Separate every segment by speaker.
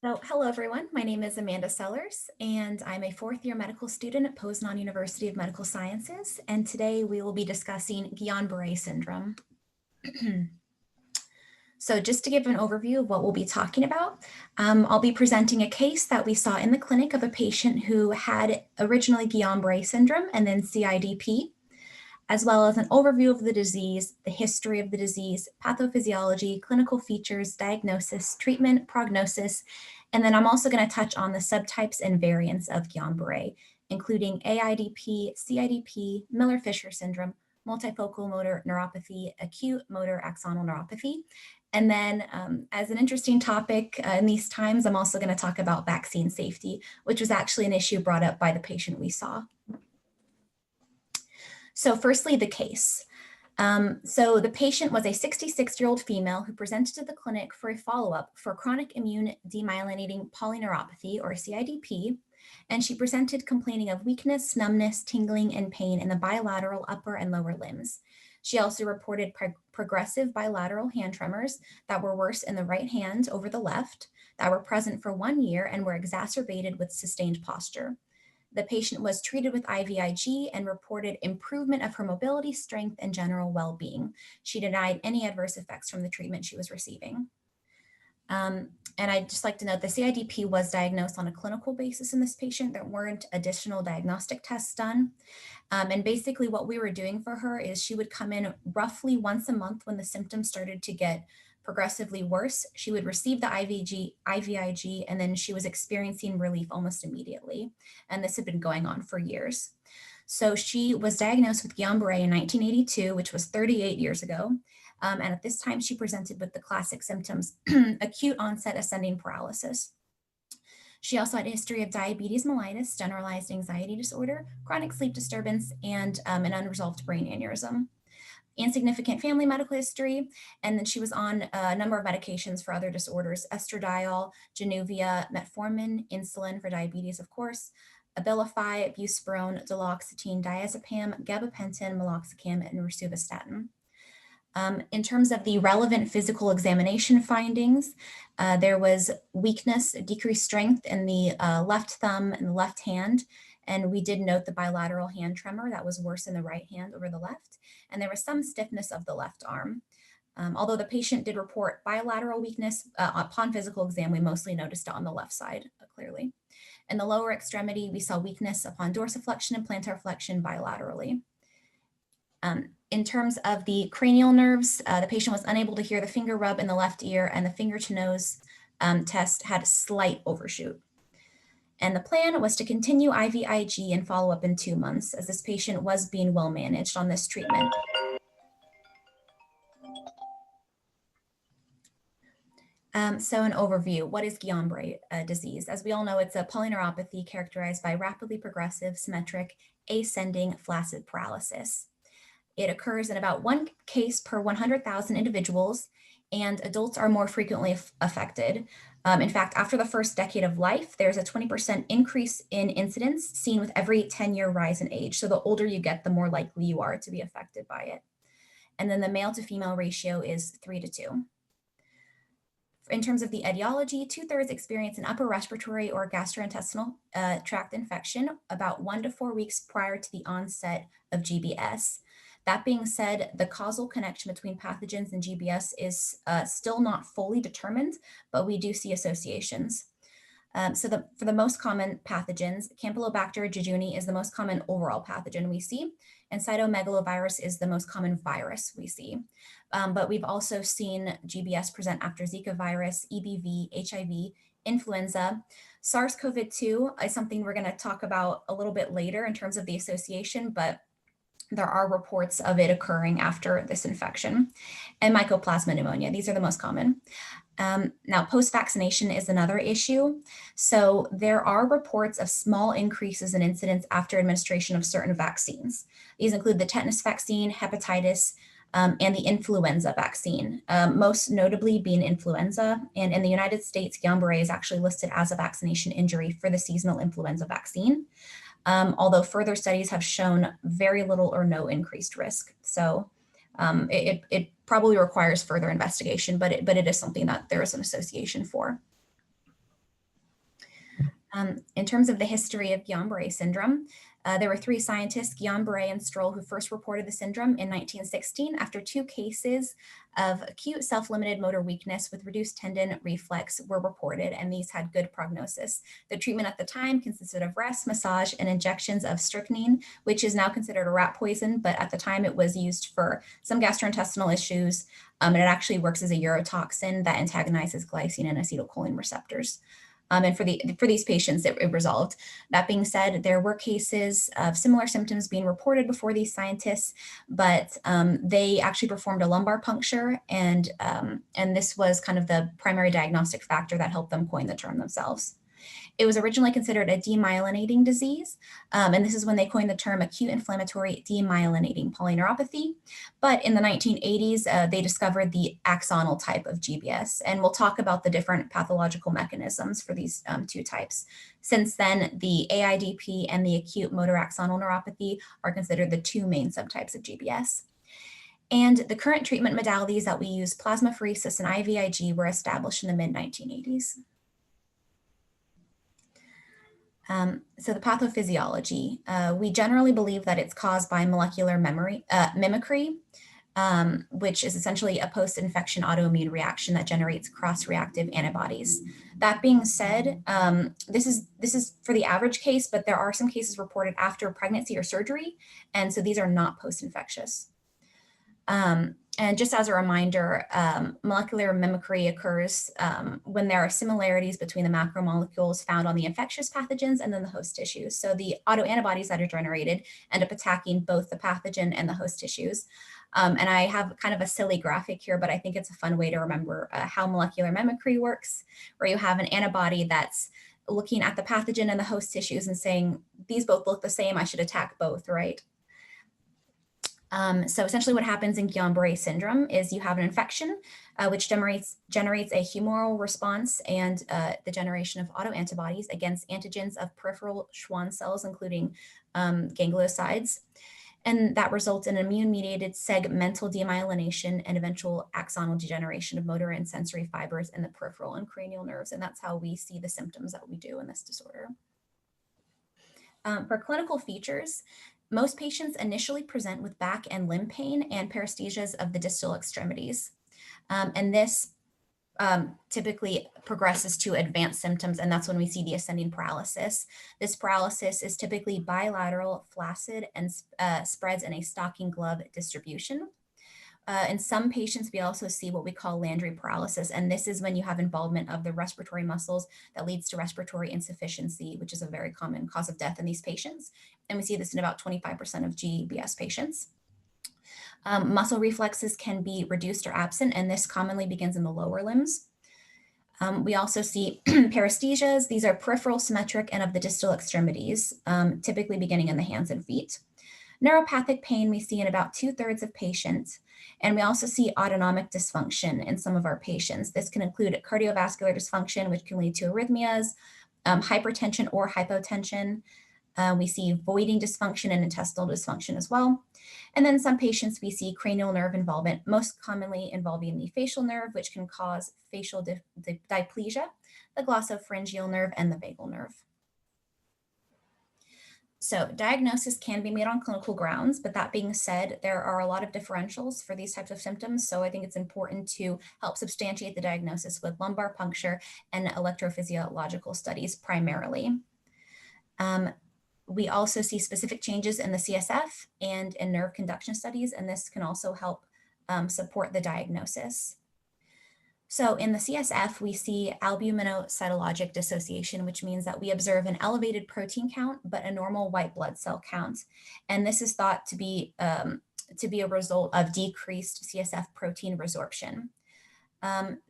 Speaker 1: So, hello everyone, my name is Amanda Sellers and I'm a fourth year medical student at Poznan University of Medical Sciences, and today we will be discussing Guillain Barre Syndrome. So just to give an overview of what we'll be talking about, I'll be presenting a case that we saw in the clinic of a patient who had originally Guillain Barre Syndrome and then CIDP, as well as an overview of the disease, the history of the disease, pathophysiology, clinical features, diagnosis, treatment, prognosis, and then I'm also going to touch on the subtypes and variants of Guillain Barre, including AIDP, CIDP, Miller-Fisher syndrome, multifocal motor neuropathy, acute motor axonal neuropathy. And then as an interesting topic in these times, I'm also going to talk about vaccine safety, which was actually an issue brought up by the patient we saw. So firstly, the case. So the patient was a 66-year-old female who presented to the clinic for a follow-up for chronic immune demyelinating polyneuropathy, or CIDP, and she presented complaining of weakness, numbness, tingling, and pain in the bilateral upper and lower limbs. She also reported progressive bilateral hand tremors that were worse in the right hand over the left, that were present for 1 year and were exacerbated with sustained posture. The patient was treated with IVIG and reported improvement of her mobility, strength, and general well-being. She denied any adverse effects from the treatment she was receiving. And I'd just like to note the CIDP was diagnosed on a clinical basis in this patient. There weren't additional diagnostic tests done. And basically what we were doing for her is she would come in roughly once a month when the symptoms started to get progressively worse. She would receive the IVIG, and then she was experiencing relief almost immediately. And this had been going on for years. So she was diagnosed with Guillain Barre in 1982, which was 38 years ago. And at this time, she presented with the classic symptoms, acute onset ascending paralysis. She also had a history of diabetes mellitus, generalized anxiety disorder, chronic sleep disturbance, and an unresolved brain aneurysm. Insignificant family medical history, and then she was on a number of medications for other disorders: estradiol, Januvia, metformin, insulin for diabetes, of course, Abilify, buspirone, duloxetine, diazepam, gabapentin, meloxicam, and rosuvastatin. In terms of the relevant physical examination findings, there was weakness, decreased strength in the left thumb and the left hand. And we did note the bilateral hand tremor that was worse in the right hand over the left. And there was some stiffness of the left arm. Although the patient did report bilateral weakness, upon physical exam, we mostly noticed it on the left side, clearly. In the lower extremity, we saw weakness upon dorsiflexion and plantar flexion bilaterally. In terms of the cranial nerves, the patient was unable to hear the finger rub in the left ear, and the finger to nose test had a slight overshoot. And the plan was to continue IVIG and follow up in 2 months, as this patient was being well managed on this treatment. So an overview, what is Guillain Barre disease? As we all know, it's a polyneuropathy characterized by rapidly progressive, symmetric, ascending, flaccid paralysis. It occurs in about 1 case per 100,000 individuals, and adults are more frequently affected. In fact, after the first decade of life, there's a 20% increase in incidence seen with every 10-year rise in age. So the older you get, the more likely you are to be affected by it. And then the male to female ratio is 3:2. In terms of the etiology, 2/3 experience an upper respiratory or gastrointestinal tract infection about 1 to 4 weeks prior to the onset of GBS. That being said, the causal connection between pathogens and GBS is still not fully determined, but we do see associations. For the most common pathogens, Campylobacter jejuni is the most common overall pathogen we see, and cytomegalovirus is the most common virus we see. But we've also seen GBS present after Zika virus, EBV, HIV, influenza. SARS-CoV-2 is something we're going to talk about a little bit later in terms of the association, but there are reports of it occurring after this infection. And mycoplasma pneumonia, these are the most common. Now, post-vaccination is another issue. So there are reports of small increases in incidence after administration of certain vaccines. These include the tetanus vaccine, hepatitis, and the influenza vaccine, most notably being influenza. And in the United States, Guillain Barre is actually listed as a vaccination injury for the seasonal influenza vaccine, although further studies have shown very little or no increased risk. So it probably requires further investigation, but it is something that there is an association for. In terms of the history of Guillain Barre syndrome, there were 3 scientists, Guillain Barre and Stroll, who first reported the syndrome in 1916 after 2 cases of acute self-limited motor weakness with reduced tendon reflex were reported, and these had good prognosis. The treatment at the time consisted of rest, massage, and injections of strychnine, which is now considered a rat poison, but at the time it was used for some gastrointestinal issues, and it actually works as a urotoxin that antagonizes glycine and acetylcholine receptors. And for these patients, it resolved. That being said, there were cases of similar symptoms being reported before these scientists, but they actually performed a lumbar puncture, and this was kind of the primary diagnostic factor that helped them coin the term themselves. It was originally considered a demyelinating disease, and this is when they coined the term acute inflammatory demyelinating polyneuropathy. But in the 1980s, they discovered the axonal type of GBS, and we'll talk about the different pathological mechanisms for these 2 types. Since then, the AIDP and the acute motor axonal neuropathy are considered the 2 main subtypes of GBS. And the current treatment modalities that we use, plasmapheresis and IVIG, were established in the mid-1980s. So the pathophysiology, we generally believe that it's caused by molecular mimicry, which is essentially a post-infection autoimmune reaction that generates cross-reactive antibodies. That being said, this is for the average case, but there are some cases reported after pregnancy or surgery, and so these are not post-infectious. And just as a reminder, molecular mimicry occurs when there are similarities between the macromolecules found on the infectious pathogens and then the host tissues. So the autoantibodies that are generated end up attacking both the pathogen and the host tissues. And I have kind of a silly graphic here, but I think it's a fun way to remember how molecular mimicry works, where you have an antibody that's looking at the pathogen and the host tissues and saying, these both look the same, I should attack both, right? So essentially what happens in Guillain Barre syndrome is you have an infection, which generates a humoral response and the generation of autoantibodies against antigens of peripheral Schwann cells, including gangliosides. And that results in immune-mediated segmental demyelination and eventual axonal degeneration of motor and sensory fibers in the peripheral and cranial nerves. And that's how we see the symptoms that we do in this disorder. For clinical features, most patients initially present with back and limb pain and paresthesias of the distal extremities. And this typically progresses to advanced symptoms, and that's when we see the ascending paralysis. This paralysis is typically bilateral, flaccid, and spreads in a stocking glove distribution. In some patients, we also see what we call Landry paralysis, and this is when you have involvement of the respiratory muscles that leads to respiratory insufficiency, which is a very common cause of death in these patients. And we see this in about 25% of GBS patients. Muscle reflexes can be reduced or absent, and this commonly begins in the lower limbs. We also see paresthesias. These are peripheral, symmetric, and of the distal extremities, typically beginning in the hands and feet. Neuropathic pain we see in about 2/3 of patients, and we also see autonomic dysfunction in some of our patients. This can include cardiovascular dysfunction, which can lead to arrhythmias, hypertension or hypotension. We see voiding dysfunction and intestinal dysfunction as well. And then some patients we see cranial nerve involvement, most commonly involving the facial nerve, which can cause facial diplegia, the glossopharyngeal nerve, and the vagal nerve. So diagnosis can be made on clinical grounds, but that being said, there are a lot of differentials for these types of symptoms. So I think it's important to help substantiate the diagnosis with lumbar puncture and electrophysiological studies primarily. We also see specific changes in the CSF and in nerve conduction studies, and this can also help support the diagnosis. So in the CSF, we see albuminocytologic dissociation, which means that we observe an elevated protein count, but a normal white blood cell count. And this is thought to be a result of decreased CSF protein resorption.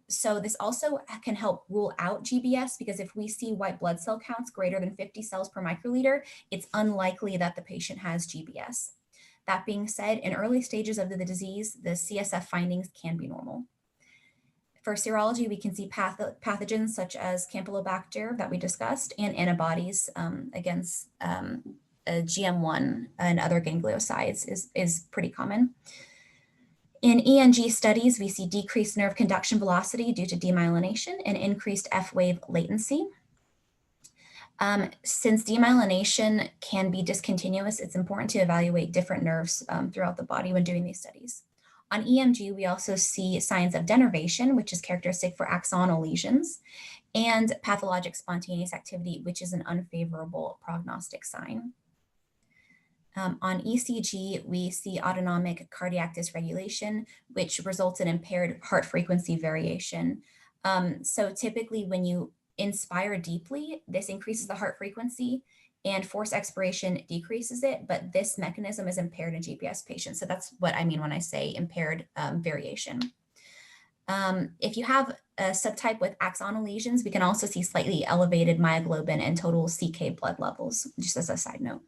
Speaker 1: So this also can help rule out GBS, because if we see white blood cell counts greater than 50 cells per microliter, it's unlikely that the patient has GBS. That being said, in early stages of the disease, the CSF findings can be normal. For serology, we can see pathogens such as Campylobacter that we discussed, and antibodies against GM1 and other gangliosides is pretty common. In ENG studies, we see decreased nerve conduction velocity due to demyelination and increased F-wave latency. Since demyelination can be discontinuous, it's important to evaluate different nerves throughout the body when doing these studies. On EMG, we also see signs of denervation, which is characteristic for axonal lesions, and pathologic spontaneous activity, which is an unfavorable prognostic sign. On ECG, we see autonomic cardiac dysregulation, which results in impaired heart frequency variation. So typically when you inspire deeply, this increases the heart frequency, and forced expiration decreases it, but this mechanism is impaired in GPS patients. So that's what I mean when I say impaired variation. If you have a subtype with axonal lesions, we can also see slightly elevated myoglobin and total CK blood levels, just as a side note.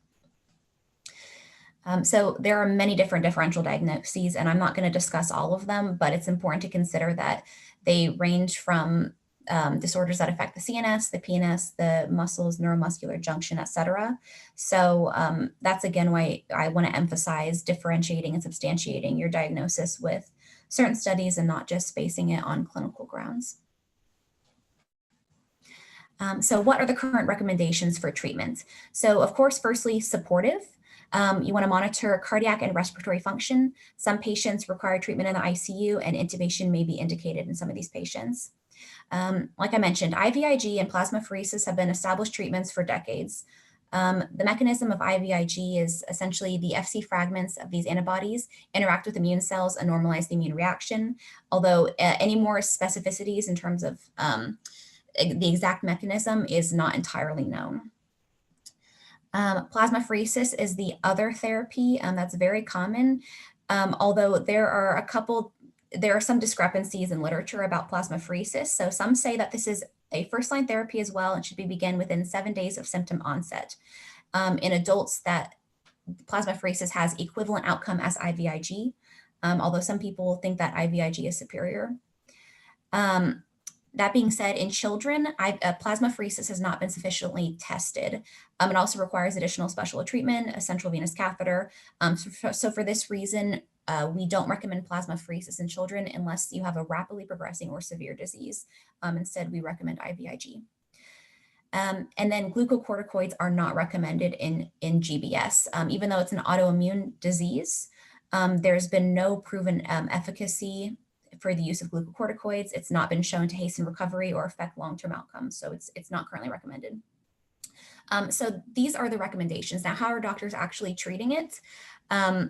Speaker 1: So there are many different differential diagnoses, and I'm not going to discuss all of them, but it's important to consider that they range from disorders that affect the CNS, the PNS, the muscles, neuromuscular junction, et cetera. So that's again why I want to emphasize differentiating and substantiating your diagnosis with certain studies and not just basing it on clinical grounds. So what are the current recommendations for treatment? So of course, firstly, supportive. You want to monitor cardiac and respiratory function. Some patients require treatment in the ICU, and intubation may be indicated in some of these patients. Like I mentioned, IVIG and plasmapheresis have been established treatments for decades. The mechanism of IVIG is essentially the FC fragments of these antibodies interact with immune cells and normalize the immune reaction, although any more specificities in terms of the exact mechanism is not entirely known. Plasmapheresis is the other therapy that's very common, although there are some discrepancies in literature about plasmapheresis. So some say that this is a first-line therapy as well and should be begin within 7 days of symptom onset. In adults, that plasmapheresis has equivalent outcome as IVIG, although some people think that IVIG is superior. That being said, in children, plasmapheresis has not been sufficiently tested. It also requires additional special treatment, a central venous catheter. So for this reason, we don't recommend plasmapheresis in children unless you have a rapidly progressing or severe disease. Instead, we recommend IVIG. And then glucocorticoids are not recommended in GBS. Even though it's an autoimmune disease, there's been no proven efficacy for the use of glucocorticoids. It's not been shown to hasten recovery or affect long-term outcomes, so it's not currently recommended. So these are the recommendations. Now, how are doctors actually treating it?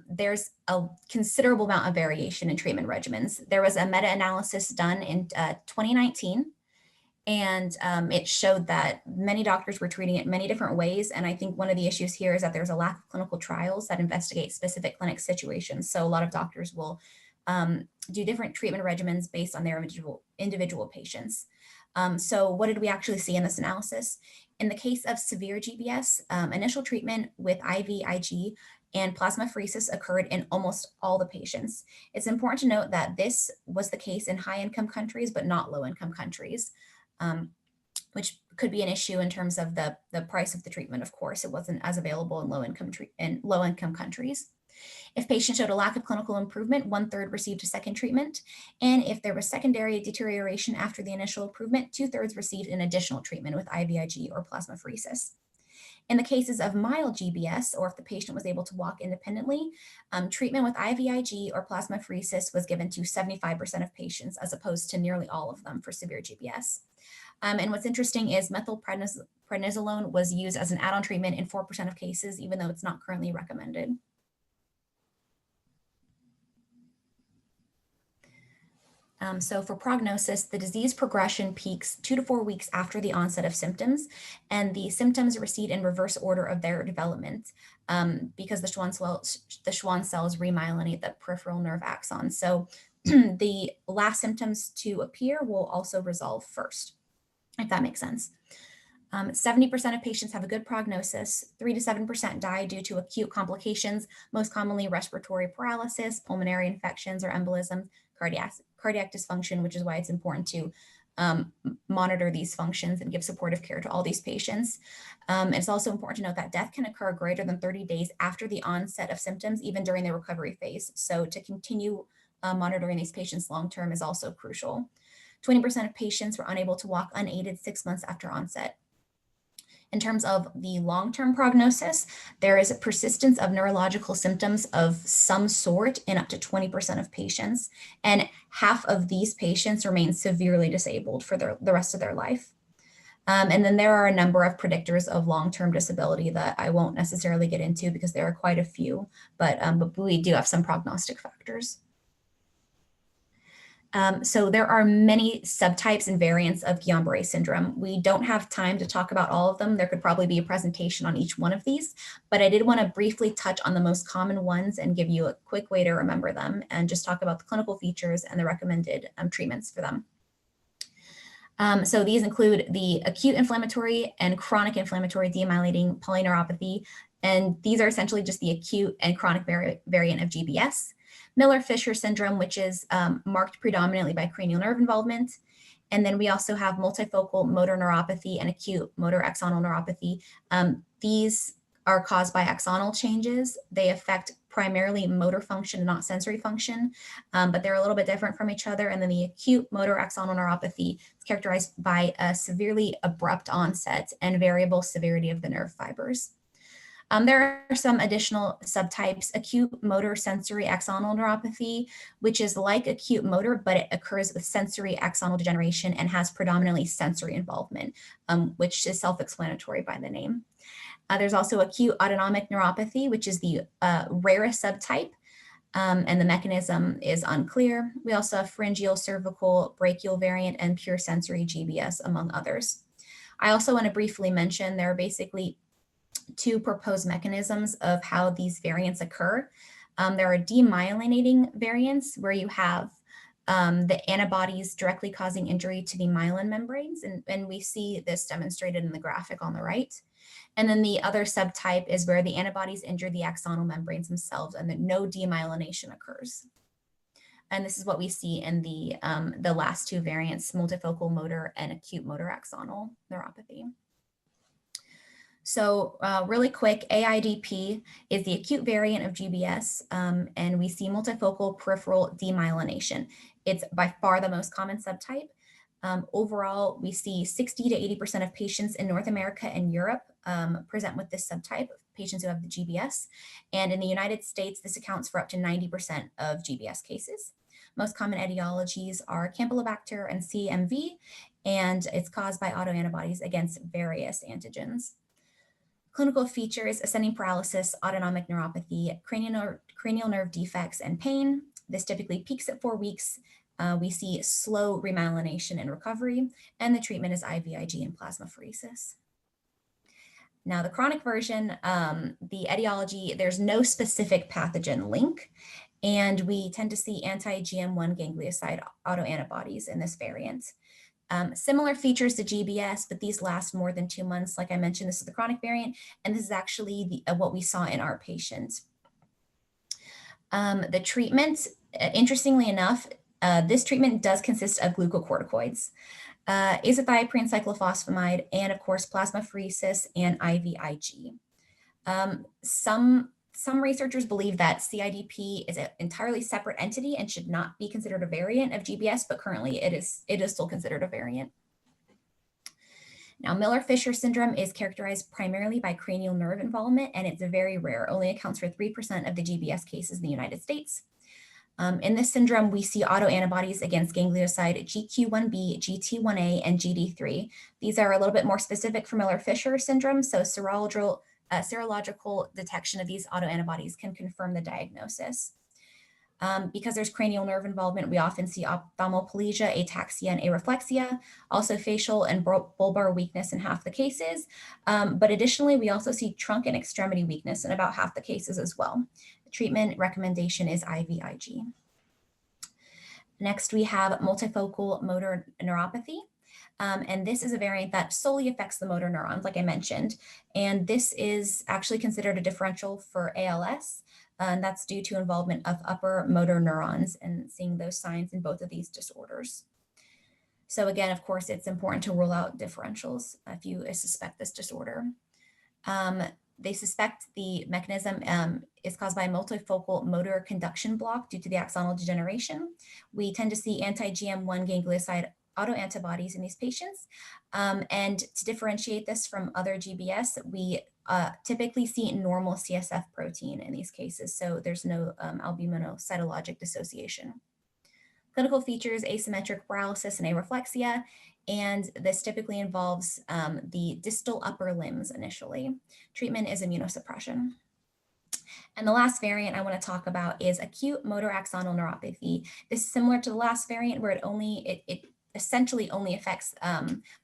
Speaker 1: There's a considerable amount of variation in treatment regimens. There was a meta-analysis done in 2019, and it showed that many doctors were treating it many different ways. And I think one of the issues here is that there's a lack of clinical trials that investigate specific clinic situations. So a lot of doctors will do different treatment regimens based on their individual patients. So what did we actually see in this analysis? In the case of severe GBS, initial treatment with IVIG and plasmapheresis occurred in almost all the patients. It's important to note that this was the case in high-income countries, but not low-income countries, which could be an issue in terms of the price of the treatment. Of course, it wasn't as available in low-income countries. If patients showed a lack of clinical improvement, 1/3 received a second treatment. And if there was secondary deterioration after the initial improvement, 2/3 received an additional treatment with IVIG or plasmapheresis. In the cases of mild GBS, or if the patient was able to walk independently, treatment with IVIG or plasmapheresis was given to 75% of patients, as opposed to nearly all of them for severe GBS. And what's interesting is methylprednisolone was used as an add-on treatment in 4% of cases, even though it's not currently recommended. So for prognosis, the disease progression peaks 2 to 4 weeks after the onset of symptoms, and the symptoms recede in reverse order of their development because the Schwann cells remyelinate the peripheral nerve axon. So the last symptoms to appear will also resolve first, if that makes sense. 70% of patients have a good prognosis. 3 to 7% die due to acute complications, most commonly respiratory paralysis, pulmonary infections or embolism, cardiac dysfunction, which is why it's important to monitor these functions and give supportive care to all these patients. It's also important to note that death can occur greater than 30 days after the onset of symptoms, even during the recovery phase. So to continue monitoring these patients long-term is also crucial. 20% of patients were unable to walk unaided 6 months after onset. In terms of the long-term prognosis, there is a persistence of neurological symptoms of some sort in up to 20% of patients, and half of these patients remain severely disabled for the rest of their life. And then there are a number of predictors of long-term disability that I won't necessarily get into because there are quite a few, but we do have some prognostic factors. So there are many subtypes and variants of Guillain-Barre syndrome. We don't have time to talk about all of them. There could probably be a presentation on each one of these, but I did want to briefly touch on the most common ones and give you a quick way to remember them and just talk about the clinical features and the recommended treatments for them. So these include the acute inflammatory and chronic inflammatory demyelinating polyneuropathy, and these are essentially just the acute and chronic variant of GBS. Miller-Fisher syndrome, which is marked predominantly by cranial nerve involvement. And then we also have multifocal motor neuropathy and acute motor axonal neuropathy. These are caused by axonal changes. They affect primarily motor function, not sensory function, but they're a little bit different from each other. And then the acute motor axonal neuropathy is characterized by a severely abrupt onset and variable severity of the nerve fibers. There are some additional subtypes: acute motor sensory axonal neuropathy, which is like acute motor, but it occurs with sensory axonal degeneration and has predominantly sensory involvement, which is self-explanatory by the name. There's also acute autonomic neuropathy, which is the rarest subtype, and the mechanism is unclear. We also have pharyngeal, cervical, brachial variant, and pure sensory GBS, among others. I also want to briefly mention there are basically two proposed mechanisms of how these variants occur. There are demyelinating variants where you have the antibodies directly causing injury to the myelin membranes, and we see this demonstrated in the graphic on the right. And then the other subtype is where the antibodies injure the axonal membranes themselves and that no demyelination occurs. And this is what we see in the last two variants, multifocal motor and acute motor axonal neuropathy. So really quick, AIDP is the acute variant of GBS, and we see multifocal peripheral demyelination. It's by far the most common subtype. Overall, we see 60 to 80% of patients in North America and Europe present with this subtype of patients who have the GBS. And in the United States, this accounts for up to 90% of GBS cases. Most common etiologies are Campylobacter and CMV, and it's caused by autoantibodies against various antigens. Clinical features: ascending paralysis, autonomic neuropathy, cranial nerve defects, and pain. This typically peaks at 4 weeks. We see slow remyelination and recovery, and the treatment is IVIG and plasmapheresis. Now, the chronic version, the etiology, there's no specific pathogen link, and we tend to see anti-GM1 ganglioside autoantibodies in this variant. Similar features to GBS, but these last more than 2 months. Like I mentioned, this is the chronic variant, and this is actually what we saw in our patients. The treatment, interestingly enough, this treatment does consist of glucocorticoids, azathioprine cyclophosphamide, and of course, plasmapheresis and IVIG. Some researchers believe that CIDP is an entirely separate entity and should not be considered a variant of GBS, but currently it is still considered a variant. Now, Miller-Fisher syndrome is characterized primarily by cranial nerve involvement, and it's very rare, only accounts for 3% of the GBS cases in the United States. In this syndrome, we see autoantibodies against ganglioside GQ1B, GT1A, and GD3. These are a little bit more specific for Miller-Fisher syndrome, so serological detection of these autoantibodies can confirm the diagnosis. Because there's cranial nerve involvement, we often see ophthalmoplegia, ataxia, and areflexia, also facial and bulbar weakness in half the cases. But additionally, we also see trunk and extremity weakness in about half the cases as well. The treatment recommendation is IVIG. Next, we have multifocal motor neuropathy. And this is a variant that solely affects the motor neurons, like I mentioned. And this is actually considered a differential for ALS. And that's due to involvement of upper motor neurons and seeing those signs in both of these disorders. So again, of course, it's important to rule out differentials if you suspect this disorder. They suspect the mechanism is caused by a multifocal motor conduction block due to the axonal degeneration. We tend to see anti-GM1 ganglioside autoantibodies in these patients. And to differentiate this from other GBS, we typically see normal CSF protein in these cases. So there's no albuminocytologic dissociation. Clinical features, asymmetric paralysis and areflexia, and this typically involves the distal upper limbs initially. Treatment is immunosuppression. And the last variant I want to talk about is acute motor axonal neuropathy. This is similar to the last variant where it essentially only affects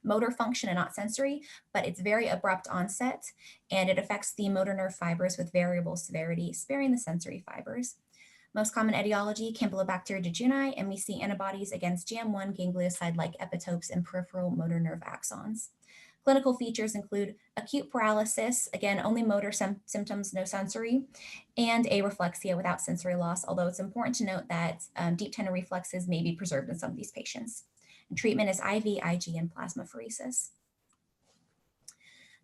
Speaker 1: motor function and not sensory, but it's very abrupt onset, and it affects the motor nerve fibers with variable severity, sparing the sensory fibers. Most common etiology, Campylobacter jejuni, and we see antibodies against GM1 ganglioside-like epitopes and peripheral motor nerve axons. Clinical features include acute paralysis, again, only motor symptoms, no sensory, and areflexia without sensory loss, although it's important to note that deep tendon reflexes may be preserved in some of these patients. And treatment is IV, IG, and plasmapheresis.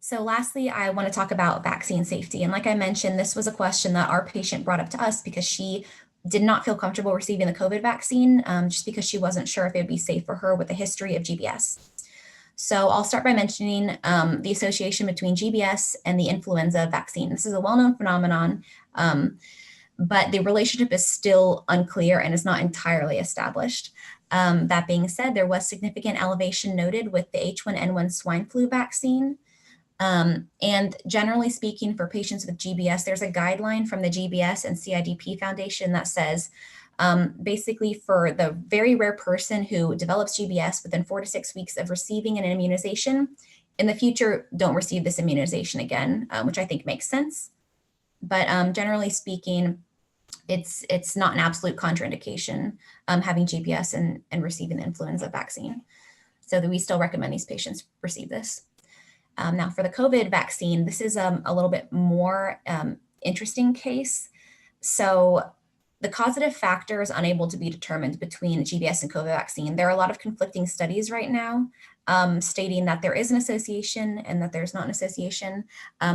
Speaker 1: So lastly, I want to talk about vaccine safety. And like I mentioned, this was a question that our patient brought up to us because she did not feel comfortable receiving the COVID vaccine just because she wasn't sure if it would be safe for her with a history of GBS. So I'll start by mentioning the association between GBS and the influenza vaccine. This is a well-known phenomenon, but the relationship is still unclear and is not entirely established. That being said, there was significant elevation noted with the H1N1 swine flu vaccine. And generally speaking, for patients with GBS, there's a guideline from the GBS and CIDP Foundation that says basically for the very rare person who develops GBS within 4 to 6 weeks of receiving an immunization, in the future, don't receive this immunization again, which I think makes sense. But generally speaking, it's not an absolute contraindication having GBS and receiving the influenza vaccine. So that we still recommend these patients receive this. Now for the COVID vaccine, this is a little bit more interesting case. So the causative factor is unable to be determined between GBS and COVID vaccine. There are a lot of conflicting studies right now stating that there is an association and that there's not an association.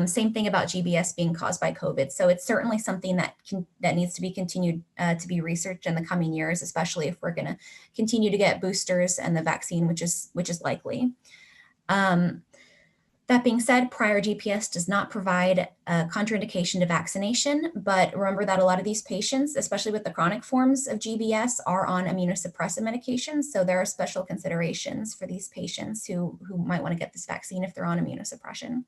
Speaker 1: Same thing about GBS being caused by COVID. So it's certainly something that needs to be continued to be researched in the coming years, especially if we're going to continue to get boosters and the vaccine, which is likely. That being said, prior GPS does not provide a contraindication to vaccination, but remember that a lot of these patients, especially with the chronic forms of GBS, are on immunosuppressive medications. So there are special considerations for these patients who might want to get this vaccine if they're on immunosuppression.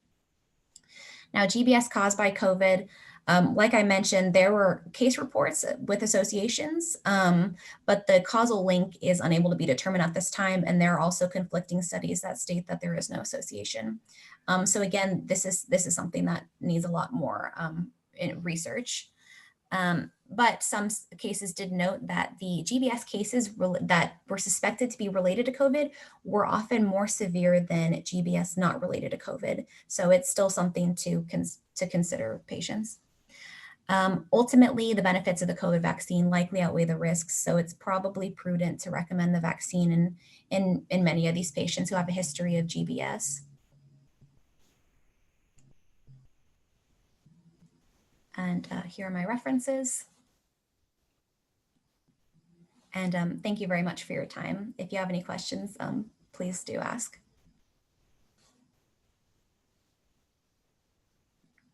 Speaker 1: Now, GBS caused by COVID, like I mentioned, there were case reports with associations, but the causal link is unable to be determined at this time. And there are also conflicting studies that state that there is no association. So again, this is something that needs a lot more research. But some cases did note that the GBS cases that were suspected to be related to COVID were often more severe than GBS not related to COVID. So it's still something to consider patients. Ultimately, the benefits of the COVID vaccine likely outweigh the risks. So it's probably prudent to recommend the vaccine in many of these patients who have a history of GBS. And here are my references. And thank you very much for your time. If you have any questions, please do ask.